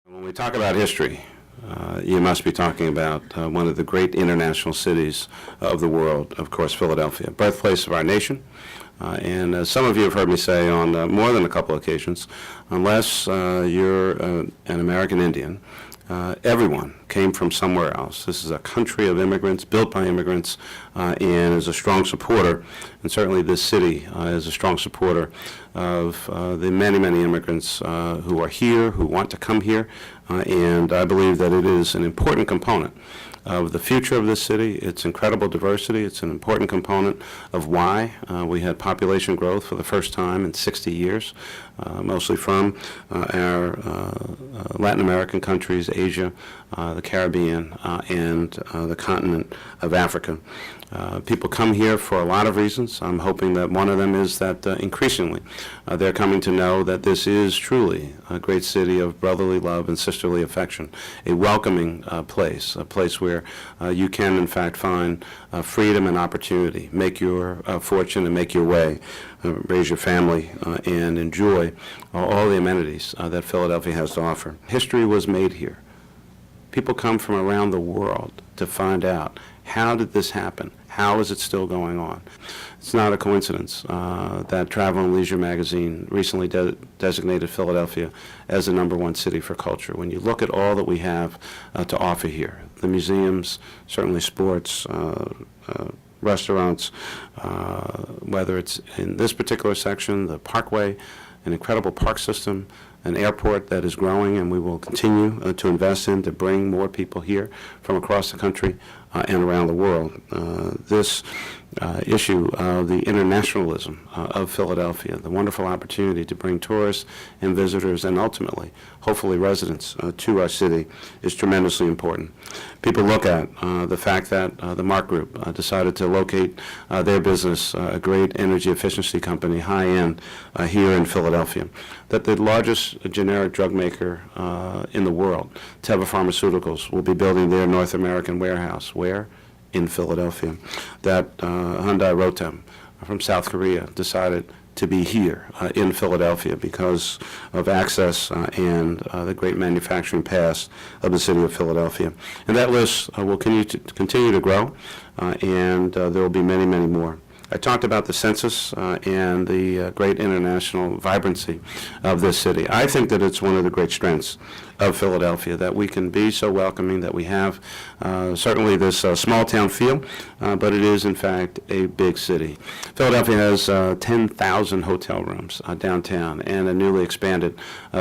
When we talk about history, you must be talking about one of the great international cities of the world, of course, Philadelphia, birthplace of our nation. And as some of you have heard me say on more than a couple occasions, unless you're an American Indian, everyone came from somewhere else. This is a country of immigrants, built by immigrants, and is a strong supporter, and certainly this city is a strong supporter of the many, many immigrants who are here, who want to come here, and I believe that it is an important component of the future of this city. Its incredible diversity. It's an important component of why we had population growth for the first time in 60 years, mostly from our Latin American countries, Asia, the Caribbean, and the continent of Africa. People come here for a lot of reasons. I'm hoping that one of them is that increasingly they're coming to know that this is truly a great city of brotherly love and sisterly affection, a welcoming place, a place where you can in fact find freedom and opportunity, make your fortune and make your way, raise your family, and enjoy all the amenities that Philadelphia has to offer. History was made here. People come from around the world to find out, how did this happen? How is it still going on? It's not a coincidence that Travel and Leisure magazine recently designated Philadelphia as the #1 city for culture. When you look at all that we have to offer here, the museums, certainly sports, restaurants, whether it's in this particular section, the Parkway, an incredible park system, an airport that is growing, and we will continue to invest in to bring more people here from across the country and around the world. This issue of the internationalism of Philadelphia, the wonderful opportunity to bring tourists and visitors and ultimately, hopefully, residents to our city is tremendously important. People look at the fact that the Mark Group decided to locate their business, a great energy efficiency company, high-end, here in Philadelphia, that the largest generic drug maker in the world, Teva Pharmaceuticals, will be building their North American warehouse. Where? In Philadelphia. That Hyundai Rotem from South Korea decided to be here in Philadelphia because of access and the great manufacturing past of the city of Philadelphia. And that list will continue to grow, and there will be many, many more. I talked about the census and the great international vibrancy of this city. I think that it's one of the great strengths of Philadelphia, that we can be so welcoming, that we have certainly this small town feel, but it is in fact a big city. Philadelphia has 10,000 hotel rooms downtown and a newly expanded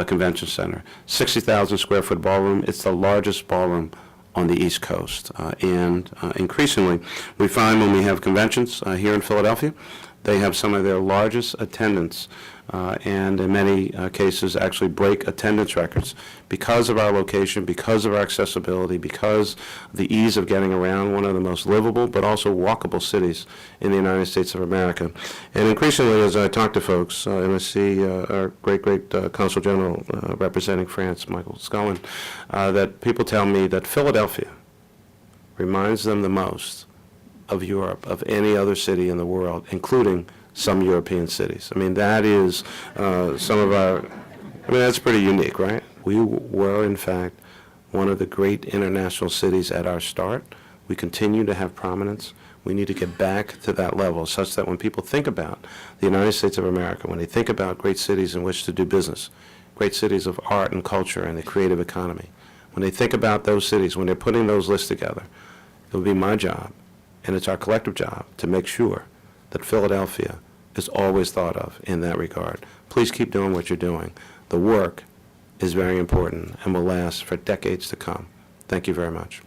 convention center, 60,000 square foot ballroom. It's the largest ballroom on the East Coast. And increasingly, we find when we have conventions here in Philadelphia, they have some of their largest attendance and in many cases actually break attendance records because of our location, because of our accessibility, because of the ease of getting around, one of the most livable but also walkable cities in the United States of America. And increasingly, as I talk to folks, and I see our great Consul General representing France, Michael Scullin, that people tell me that Philadelphia reminds them the most of Europe, of any other city in the world, including some European cities. I mean, that is some of our, I mean, that's pretty unique, right? We were, in fact, one of the great international cities at our start. We continue to have prominence. We need to get back to that level such that when people think about the United States of America, when they think about great cities in which to do business, great cities of art and culture and the creative economy, when they think about those cities, when they're putting those lists together, it will be my job, and it's our collective job, to make sure that Philadelphia is always thought of in that regard. Please keep doing what you're doing. The work is very important and will last for decades to come. Thank you very much.